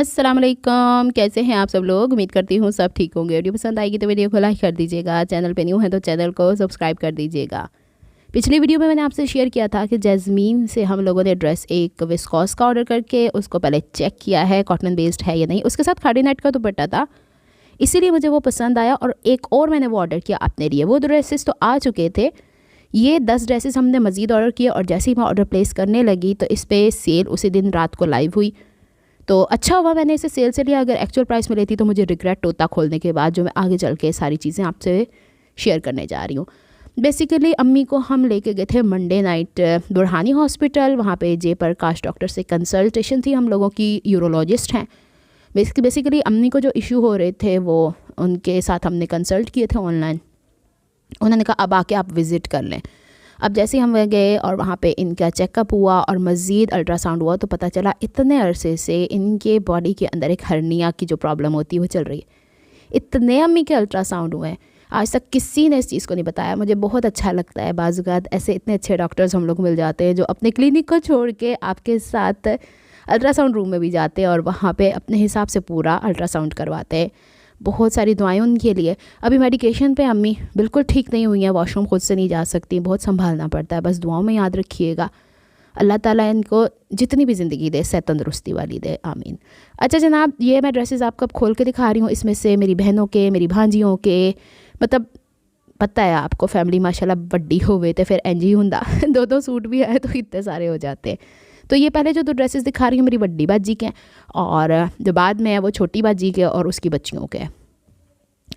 अस्सलाम वालेकुम, कैसे हैं आप सब लोग। उम्मीद करती हूँ सब ठीक होंगे। वीडियो पसंद आएगी तो वीडियो को लाइक कर दीजिएगा। चैनल पे न्यू है तो चैनल को सब्सक्राइब कर दीजिएगा। पिछली वीडियो में मैंने आपसे शेयर किया था कि जैस्मीन से हम लोगों ने ड्रेस एक विस्कॉस का ऑर्डर करके उसको पहले चेक किया है कॉटन बेस्ड है या नहीं। उसके साथ खाड़ी नेट का दुपट्टा था, इसीलिए मुझे वो पसंद आया और एक और मैंने वो ऑर्डर किया अपने लिए। वो ड्रेसेस तो आ चुके थे, ये 10 ड्रेसेस हमने मज़ीद ऑर्डर किए और जैसे ही मैं ऑर्डर प्लेस करने लगी तो इस पर सेल उसी दिन रात को लाइव हुई। तो अच्छा हुआ मैंने इसे सेल से लिया, अगर एक्चुअल प्राइस में लेती तो मुझे रिग्रेट होता खोलने के बाद, जो मैं आगे चल के सारी चीज़ें आपसे शेयर करने जा रही हूँ। बेसिकली अम्मी को हम लेके गए थे मंडे नाइट बुरहानी हॉस्पिटल। वहाँ पे जे प्रकाश डॉक्टर से कंसल्टेशन थी, हम लोगों की यूरोलॉजिस्ट हैं। बेसिकली अम्मी को जो इशू हो रहे थे वो उनके साथ हमने कंसल्ट किए थे ऑनलाइन। उन्होंने कहा अब आके आप विज़िट कर लें। अब जैसे हम गए और वहाँ पे इनका चेकअप हुआ और मज़ीद अल्ट्रासाउंड हुआ तो पता चला इतने अरसे से इनके बॉडी के अंदर एक हर्निया की जो प्रॉब्लम होती है वो चल रही है। इतने अम्मी के अल्ट्रासाउंड हुए हैं, आज तक किसी ने इस चीज़ को नहीं बताया। मुझे बहुत अच्छा लगता है बाज़-औक़ात ऐसे इतने अच्छे डॉक्टर्स हम लोग मिल जाते हैं जो अपने क्लिनिक को छोड़ के आपके साथ अल्ट्रासाउंड रूम में भी जाते हैं और वहाँ पे अपने हिसाब से पूरा अल्ट्रासाउंड करवाते हैं। बहुत सारी दुआएं उनके लिए। अभी मेडिकेशन पे अम्मी बिल्कुल ठीक नहीं हुई हैं, वॉशरूम खुद से नहीं जा सकती, बहुत संभालना पड़ता है। बस दुआओं में याद रखिएगा, अल्लाह ताला इनको जितनी भी ज़िंदगी दे सेहत तंदुरुस्ती वाली दे, आमीन। अच्छा जनाब, ये मैं ड्रेसेस आपको अब खोल के दिखा रही हूँ। इसमें से मेरी बहनों के, मेरी भांजियों के, मतलब पता है आपको फैमिली माशाल्लाह बड्डी होवे तो फिर इंज ही हुंदा दो सूट भी आए तो इतने सारे हो जाते हैं। तो ये पहले जो 2 ड्रेसेस दिखा रही हूँ मेरी बड्डी बाजी के हैं और जो बाद में है वो छोटी बाजी के और उसकी बच्चियों के।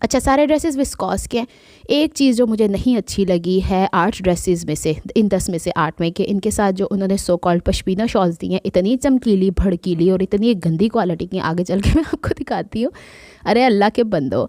अच्छा, सारे ड्रेसेस विस्कॉस के हैं। एक चीज़ जो मुझे नहीं अच्छी लगी है 8 ड्रेसेस में से, इन 10 में से 8 में, कि इनके साथ जो उन्होंने सो कॉल्ड पश्मीना शॉल्स दी हैं, इतनी चमकीली भड़कीली और इतनी एक गंदी क्वालिटी की, आगे चल के मैं आपको दिखाती हूँ। अरे अल्लाह के बंदो,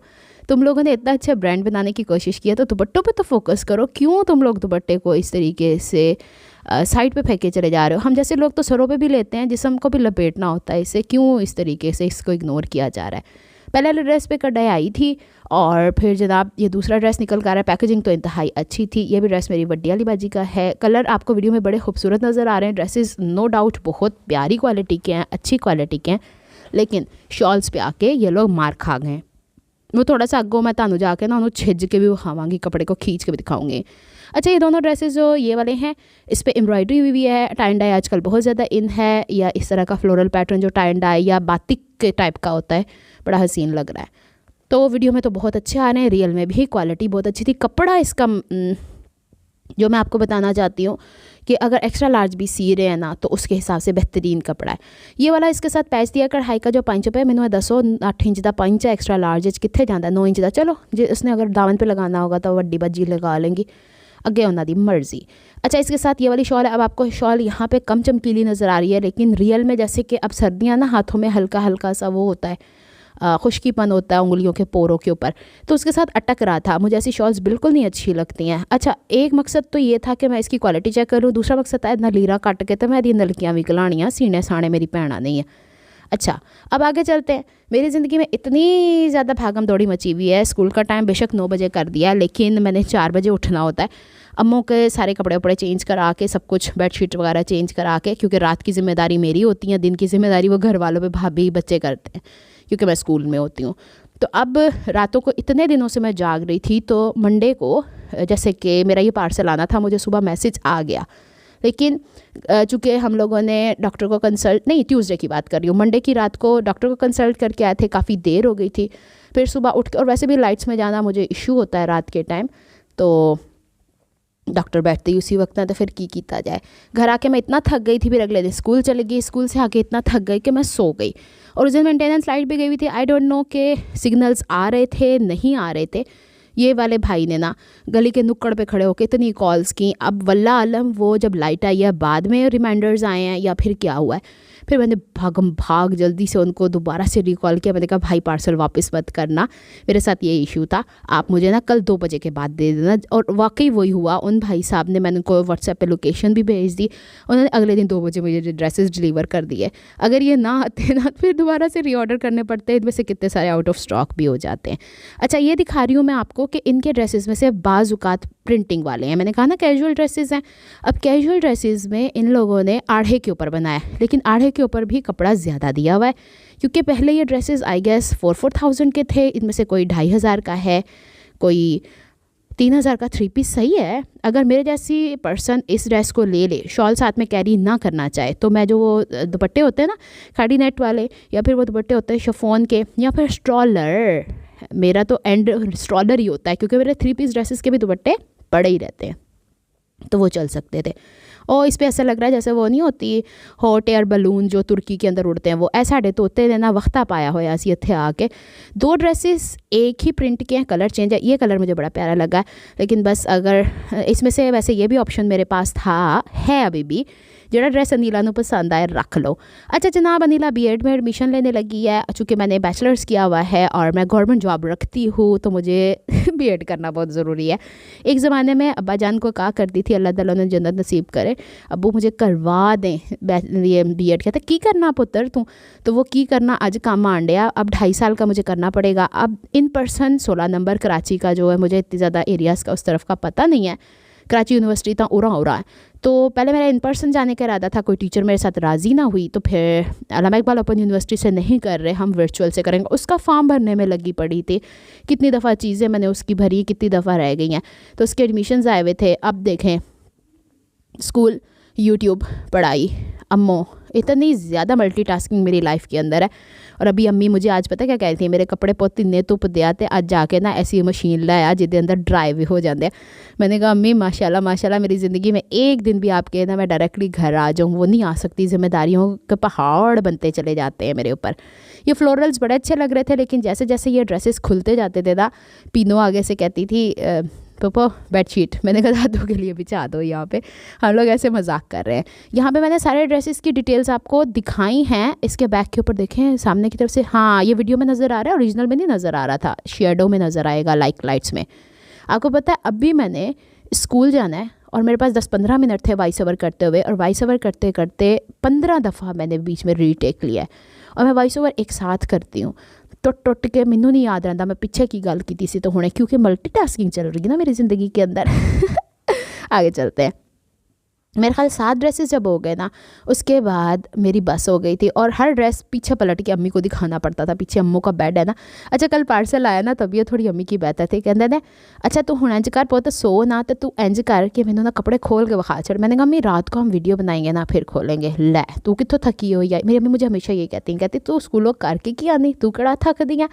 तुम लोगों ने इतना अच्छा ब्रांड बनाने की कोशिश किया तो दुपट्टों पे तो फोकस करो। क्यों तुम लोग दुपट्टे को इस तरीके से साइड पे फेंके चले जा रहे हो। हम जैसे लोग तो सरों पे भी लेते हैं, जिस्म को भी लपेटना होता है, इसे क्यों इस तरीके से इसको इग्नोर किया जा रहा है। पहले वाले ड्रेस पे कढ़ाई आई थी और फिर जनाब ये दूसरा ड्रेस निकल कर रहा है। पैकेजिंग तो इंतहाई अच्छी थी। ये भी ड्रेस मेरी बड्डी वाली बाजी का है। कलर आपको वीडियो में बड़े खूबसूरत नज़र आ रहे हैं। ड्रेसेस नो डाउट बहुत प्यारी क्वालिटी के हैं, अच्छी क्वालिटी के हैं, लेकिन शॉल्स पे आके ये लोग मार खा गए। वो थोड़ा सा अगो मैं तानू जाके ना उन्होंने छिज के भी दिखावांगी, कपड़े को खींच के भी दिखाऊंगी। अच्छा, ये दोनों ड्रेसेस जो ये वाले हैं इस पर एम्ब्रॉयडरी हुई है। टाई एंड डाई आजकल बहुत ज़्यादा इन है, या इस तरह का फ्लोरल पैटर्न जो टाई एंड डाई या बातिक के टाइप का होता है, बड़ा हसीन लग रहा है। तो वीडियो में तो बहुत अच्छे आ रहे हैं, रियल में भी क्वालिटी बहुत अच्छी थी। कपड़ा इसका जो मैं आपको बताना चाहती हूँ कि अगर एक्स्ट्रा लार्ज भी सी रहे हैं ना तो उसके हिसाब से बेहतरीन कपड़ा है। ये वाला इसके साथ पैच दिया कढ़ाई का जो पंच पे मैंने दसो 8 इंच का पंच है, एक्स्ट्रा लार्ज कितने जाता 9 इंच का। चलो जो उसने अगर दामन पे लगाना होगा तो वड्डी बज्जी लगा लेंगी, अगे उन्होंने मर्जी। अच्छा, इसके साथ ये वाली शॉल है। अब आपको शॉल यहाँ पे कम चमकीली नज़र आ रही है, लेकिन रियल में जैसे कि अब सर्दियाँ ना, हाथों में हल्का हल्का सा वो होता है, खुश्कीपन होता है उंगलियों के पोरों के ऊपर, तो उसके साथ अटक रहा था। मुझे ऐसी शॉल्स बिल्कुल नहीं अच्छी लगती हैं। अच्छा, एक मकसद तो ये था कि मैं इसकी क्वालिटी चेक करूँ, दूसरा मकसद था इतना लीरा कट के तो मैं दी नलकियाँ भी गलानियाँ, सीने साने मेरी भैना नहीं है। अच्छा, अब आगे चलते हैं। मेरी ज़िंदगी में इतनी ज़्यादा भागम दौड़ी मची हुई है। स्कूल का टाइम बेशक 9 बजे कर दिया, लेकिन मैंने 4 बजे उठना होता है। अम्मों के सारे कपड़े वपड़े चेंज करा के, सब कुछ बेडशीट वगैरह चेंज करा के, क्योंकि रात की ज़िम्मेदारी मेरी होती है, दिन की ज़िम्मेदारी वो घर वालों पे भाभी बच्चे करते हैं, क्योंकि मैं स्कूल में होती हूँ। तो अब रातों को इतने दिनों से मैं जाग रही थी, तो मंडे को जैसे कि मेरा ये पार्सल आना था, मुझे सुबह मैसेज आ गया, लेकिन चूँकि हम लोगों ने डॉक्टर को कंसल्ट, नहीं ट्यूसडे की बात कर रही हूँ, मंडे की रात को डॉक्टर को कंसल्ट करके आए थे, काफ़ी देर हो गई थी। फिर सुबह उठ के, और वैसे भी लाइट्स में जाना मुझे इशू होता है रात के टाइम, तो डॉक्टर बैठते ही उसी वक्त ना, तो फिर की किया जाए। घर आके मैं इतना थक गई थी, फिर अगले दिन स्कूल चली गई, स्कूल से आके इतना थक गई कि मैं सो गई। और उस दिन मेंटेनेंस लाइट भी गई हुई थी। आई डोंट नो कि सिग्नल्स आ रहे थे नहीं आ रहे थे। ये वाले भाई ने ना गली के नुक्कड़ पे खड़े होकर इतनी कॉल्स की। अब वल्ला आलम वो जब लाइट आई है बाद में रिमाइंडर्स आए हैं या फिर क्या हुआ है। फिर मैंने भाग जल्दी से उनको दोबारा से रिकॉल किया। मैंने कहा भाई पार्सल वापस मत करना, मेरे साथ ये इशू था, आप मुझे ना कल 2 बजे के बाद दे देना। और वाकई वही हुआ। उन भाई साहब ने, मैंने उनको व्हाट्सएप पे लोकेशन भी भेज दी, उन्होंने अगले दिन 2 बजे मुझे ड्रेसेस डिलीवर कर दिए। अगर ये ना आते ना फिर दोबारा से रीऑर्डर करने पड़ते हैं, इनमें से कितने सारे आउट ऑफ स्टॉक भी हो जाते हैं। अच्छा, ये दिखा रही हूँ मैं आपको कि इनके ड्रेसेस में से बाज़ औक़ात प्रिंटिंग वाले हैं। मैंने कहा ना कैजुअल ड्रेसेस हैं। अब कैजुअल ड्रेसेस में इन लोगों ने आढ़े के ऊपर बनाया, लेकिन आढ़े के ऊपर भी कपड़ा ज़्यादा दिया हुआ है, क्योंकि पहले ये ड्रेसेस आई गेस 4,000 के थे। इनमें से कोई 2,500 का है, कोई 3,000 का 3 पीस सही है। अगर मेरे जैसी पर्सन इस ड्रेस को ले ले, शॉल साथ में कैरी ना करना चाहे, तो मैं जो वो दुपट्टे होते हैं ना खाड़ी नेट वाले, या फिर वो दुपट्टे होते हैं शिफॉन के, या फिर स्ट्रॉलर, मेरा तो एंड स्ट्रॉलर ही होता है, क्योंकि मेरे 3 पीस ड्रेसेस के भी दुपट्टे पड़े ही रहते हैं, तो वो चल सकते थे। और इस पे ऐसा लग रहा है जैसे वो नहीं होती हॉट एयर बलून जो तुर्की के अंदर उड़ते हैं, वो ऐसा डे तोते ने ना वक्ता पाया हो ऐसी इत्थे आके। 2 ड्रेसेस एक ही प्रिंट के हैं, कलर चेंज है। ये कलर मुझे बड़ा प्यारा लगा, लेकिन बस अगर इसमें से वैसे ये भी ऑप्शन मेरे पास था, है अभी भी, जोड़ा ड्रेस अनिला नू पसंद आए रख लो। अच्छा जनाब, अनिला बीएड में एडमिशन लेने लगी है। चूँकि मैंने बैचलर्स किया हुआ है और मैं गवर्नमेंट जॉब रखती हूँ, तो मुझे बीएड करना बहुत ज़रूरी है। एक ज़माने में अब्बा जान को कहा करती थी, अल्लाह ताला ने जन्नत नसीब करे, अब्बू मुझे करवा दें ये बीएड। कहते की करना पुत्र तू, तो वो की करना अज काम आंडिया। अब 2.5 साल का मुझे करना पड़ेगा। अब इन पर्सन 16 नंबर कराची का जो है, मुझे इतनी ज़्यादा एरियाज़ का उस तरफ का पता नहीं है। कराची यूनिवर्सिटी तो उरा है, तो पहले मेरा इन पर्सन जाने का इरादा था, कोई टीचर मेरे साथ राज़ी ना हुई, तो फिर अल्लामा इकबाल ओपन यूनिवर्सिटी से नहीं कर रहे, हम वर्चुअल से करेंगे। उसका फॉर्म भरने में लगी पड़ी थी, कितनी दफ़ा चीज़ें मैंने उसकी भरी, कितनी दफ़ा रह गई हैं, तो उसके एडमिशन्स आए हुए थे। अब देखें, स्कूल, यूट्यूब, पढ़ाई, अम्मो, इतनी ज़्यादा मल्टीटास्किंग मेरी लाइफ के अंदर है। और अभी अम्मी मुझे आज पता क्या कह रही थी, मेरे कपड़े पोत इन्ने धुप दिया, तो आज जाके ना ऐसी मशीन लाया जिसके अंदर ड्राई भी हो जाते हैं। मैंने कहा अम्मी माशाल्लाह माशाल्लाह, मेरी ज़िंदगी में एक दिन भी आपके ना मैं डायरेक्टली घर आ जाऊँ, वो नहीं आ सकती। जिम्मेदारियों के पहाड़ बनते चले जाते हैं मेरे ऊपर। ये फ्लोरल्स बड़े अच्छे लग रहे थे, लेकिन जैसे जैसे ये ड्रेसेस खुलते जाते थे ना, पीनो आगे से कहती थी पापा बेडशीट। मैंने कहा दादू के लिए बिछा दो, यहाँ पे हम लोग ऐसे मजाक कर रहे हैं। यहाँ पे मैंने सारे ड्रेसेस की डिटेल्स आपको दिखाई हैं। इसके बैक के ऊपर देखें सामने की तरफ से, हाँ ये वीडियो में नज़र आ रहा है, ओरिजिनल में नहीं नज़र आ रहा था, शेडो में नज़र आएगा, लाइट्स में। आपको पता है अभी मैंने स्कूल जाना है और मेरे पास 10-15 मिनट थे वॉइस ओवर करते हुए, और वॉइस ओवर करते करते 15 दफ़ा मैंने बीच में रीटेक लिया है। और मैं वॉइस ओवर एक साथ करती हूँ, टुट के मैनू नहीं याद रहता मैं पिछे की गल की सी, तो हुणे क्योंकि मल्टीटास्किंग चल रही है ना मेरी ज़िंदगी के अंदर। आगे चलते हैं। मेरे ख्याल 7 ड्रेसेस जब हो गए ना, उसके बाद मेरी बस हो गई थी, और हर ड्रेस पीछे पलट के अम्मी को दिखाना पड़ता था। पीछे अम्मू का बेड है ना। अच्छा कल पार्सल आया ना, तभी थोड़ी अम्मी की बेहतर थी, कहते ने अच्छा तू हुण इंज कर पुत, सो ना, तो तू इंज कर कि मैंने ना कपड़े खोल के विखा छड़। मैंने कहा अम्मी रात को हम वीडियो बनाएंगे ना, फिर खोलेंगे। लै तू कितों थकी हो या, मेरी अम्मी मुझे हमेशा ये कहती तू स्कूलों करके की आनी, तू कड़ा थक दी है,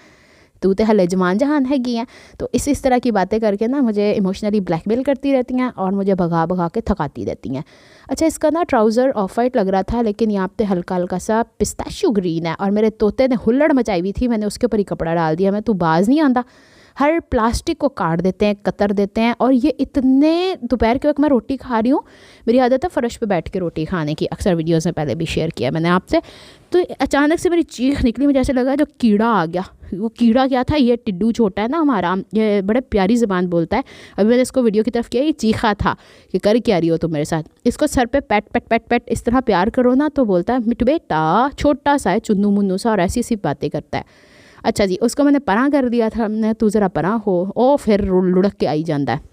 तू तो हले जमान जहान हैगी हैं। तो इस तरह की बातें करके ना मुझे इमोशनली ब्लैकमेल करती रहती हैं और मुझे भगा भगा के थकाती रहती हैं। अच्छा इसका ना ट्राउज़र ऑफ वाइट लग रहा था, लेकिन यहाँ पे हल्का हल्का सा पिस्ताशियो ग्रीन है, और मेरे तोते ने हुल्लड़ मचाई हुई थी, मैंने उसके ऊपर ही कपड़ा डाल दिया। मैं तू बाज नहीं आंदा, हर प्लास्टिक को काट देते हैं, कतर देते हैं। और ये इतने दोपहर के वक्त मैं रोटी खा रही हूँ, मेरी आदत है फ़र्श पे बैठ के रोटी खाने की, अक्सर वीडियोज़ में पहले भी शेयर किया मैंने आपसे। तो अचानक से मेरी चीख निकली, मुझे ऐसे लगा जो कीड़ा आ गया। वो कीड़ा क्या था, ये टिड्डू छोटा है ना हमारा, ये बड़े प्यारी ज़बान बोलता है। अभी मैंने इसको वीडियो की तरफ किया, ये चीखा था कि कर क्या रही हो तुम मेरे साथ। इसको सर पे पैट पैट पैट पैट इस तरह प्यार करो ना, तो बोलता है मिट बेटा, छोटा सा है, चुन्नू मुन्नू सा, और ऐसी ऐसी बातें करता है। अच्छा जी, उसको मैंने परा कर दिया था, हमने तू ज़रा परा हो, ओ फिर लुढ़क के आई जाता है।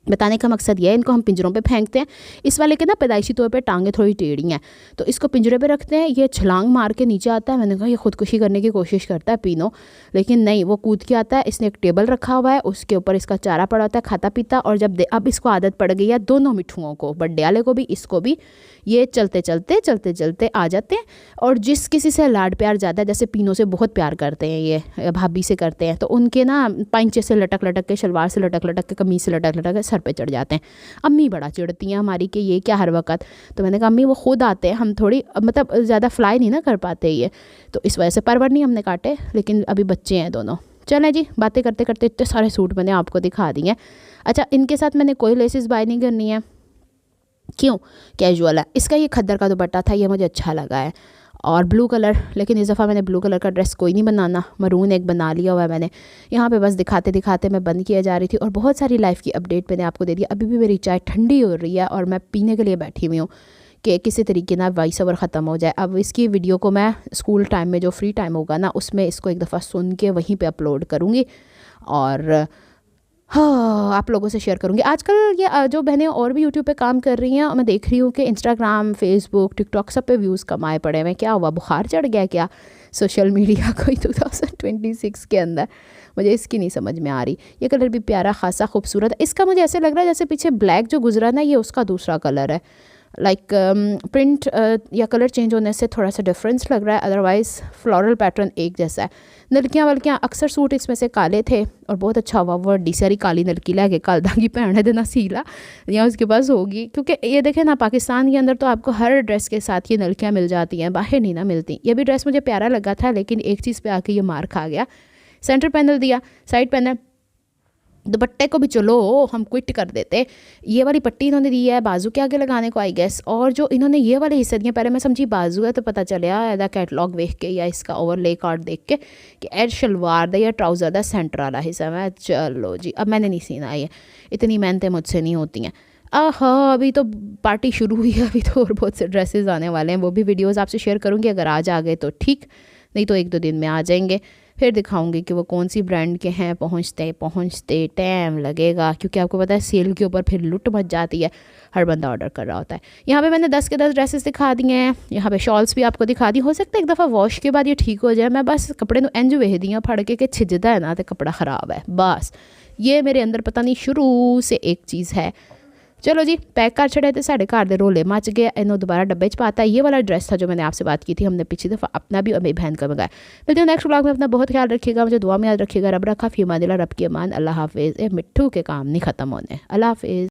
बताने का मकसद ये है, इनको हम पिंजरों पे फेंकते हैं। इस वाले के ना पैदाइशी तौर पे टांगें थोड़ी टेढ़ी हैं, तो इसको पिंजरे पे रखते हैं, ये छलांग मार के नीचे आता है। मैंने कहा ये खुदकुशी करने की कोशिश करता है पीनो, लेकिन नहीं, वो कूद के आता है। इसने एक टेबल रखा हुआ है, उसके ऊपर इसका चारा पड़ा होता है, खाता पीता। और जब अब इसको आदत पड़ गई है, दोनों मिठुओं को, बड्डे वाले को भी इसको भी, ये चलते चलते आ जाते हैं। और जिस किसी से लाड प्यार ज़्यादा, जैसे पीनो से बहुत प्यार करते हैं, ये भाभी से करते हैं, तो उनके ना पंचे से लटक लटक के, शलवार से लटक लटक के, कमीज से लटक लटक के सर पे चढ़ जाते हैं। अम्मी बड़ा चिढ़ती हैं हमारी कि ये क्या हर वक्त। तो मैंने कहा अम्मी वो खुद आते हैं, हम थोड़ी मतलब ज़्यादा फ्लाई नहीं ना कर पाते ये, तो इस वजह से परवर नहीं हमने काटे, लेकिन अभी बच्चे हैं दोनों। चलें जी, बातें करते करते इतने सारे सूट मैंने आपको दिखा दिए। अच्छा इनके साथ मैंने कोई लेसेस बाय नहीं करनी है, क्यों, कैजुअल है। इसका ये खद्दर का दुपट्टा था, ये मुझे अच्छा लगा है, और ब्लू कलर, लेकिन इस दफ़ा मैंने ब्लू कलर का ड्रेस कोई नहीं बनाना, मरून एक बना लिया हुआ है मैंने। यहाँ पे बस दिखाते दिखाते मैं बंद किया जा रही थी, और बहुत सारी लाइफ की अपडेट मैंने आपको दे दी। अभी भी मेरी चाय ठंडी हो रही है और मैं पीने के लिए बैठी हुई हूँ कि किसी तरीके ना वॉइस ओवर ख़त्म हो जाए। अब इसकी वीडियो को मैं स्कूल टाइम में जो फ्री टाइम होगा ना, उसमें इसको एक दफ़ा सुन के वहीं पर अपलोड करूँगी। और हाँ, आप लोगों से शेयर करूँगी। आजकल ये जो बहनें और भी यूट्यूब पे काम कर रही हैं, मैं देख रही हूँ कि इंस्टाग्राम, फेसबुक, टिकटॉक सब पे व्यूज़ कमाए पड़े हैं। क्या हुआ, बुखार चढ़ गया क्या सोशल मीडिया को 2026 के अंदर? मुझे इसकी नहीं समझ में आ रही। ये कलर भी प्यारा खासा खूबसूरत है। इसका मुझे ऐसे लग रहा है जैसे पीछे ब्लैक जो गुजरा ना, ये उसका दूसरा कलर है। लाइक प्रिंट या कलर चेंज होने से थोड़ा सा डिफरेंस लग रहा है, अदरवाइज़ फ्लोरल पैटर्न एक जैसा है। नलकियाँ वलकियाँ अक्सर सूट इसमें से काले थे और बहुत अच्छा हुआ वो डी सारी काली नलकी लैके कल दागी भैन देना सीला या उसके पास होगी, क्योंकि ये देखें ना, पाकिस्तान के अंदर तो आपको हर ड्रेस के साथ ये नलकियाँ मिल जाती हैं, बाहर नहीं ना मिलती। ये भी ड्रेस मुझे प्यारा लगा था, लेकिन एक चीज़ पे आके ये मार खा गया। सेंटर पैनल दिया, साइड पैनल, दुपट्टे को भी चलो हम क्विट कर देते। ये वाली पट्टी इन्होंने दी है बाजू के आगे लगाने को आई गेस, और जो इन्होंने ये वाले हिस्से दिए, पहले मैं समझी बाजू है तो पता चलिया एदा कैटलॉग देख के या इसका ओवरले कार्ड देख के कि एड शलवार दा या ट्राउज़र दा सेंटर वाला हिस्सा। मैं चलो जी, अब मैंने नहीं सीना, ये इतनी मेहनतें मुझसे नहीं होती हैं। हाँ, अभी तो पार्टी शुरू हुई है, अभी तो और बहुत से ड्रेसेस आने वाले हैं, वो भी वीडियोस आपसे शेयर करूँगी। अगर आज आ गए तो ठीक, नहीं तो 1-2 दिन में आ जाएंगे। फिर दिखाऊंगी कि वो कौन सी ब्रांड के हैं। पहुंचते टाइम लगेगा, क्योंकि आपको पता है सेल के ऊपर फिर लुट मच जाती है, हर बंदा ऑर्डर कर रहा होता है। यहाँ पे मैंने 10 के 10 ड्रेसेस दिखा दिए हैं। यहाँ पे शॉल्स भी आपको दिखा दी। हो सकता है एक दफ़ा वॉश के बाद ये ठीक हो जाए। मैं बस कपड़े ਨੂੰ इंज वेख दी फड़ के कि छिजदा है ना तो कपड़ा ख़राब है, बस ये मेरे अंदर पता नहीं शुरू से एक चीज़ है। चलो जी, पैक कर छड़े तो साढ़े घर के रोले मच गए, इन्हों दोबारा डब्बे च पाता। ये वाला ड्रेस था जो मैंने आपसे बात की थी, हमने पिछली दफ़ा अपना भी और मेरी बहन का मंगाया। मिलते हैं नेक्स्ट व्लॉग में। अपना बहुत ख्याल रखिएगा, मुझे दुआ में याद रखिएगा। रब रखा, फी अमान अल्लाह, रब की अमान, अल्लाह हाफिज़। मिट्ठू के काम नहीं ख़त्म होने। अल्लाह हाफिज़।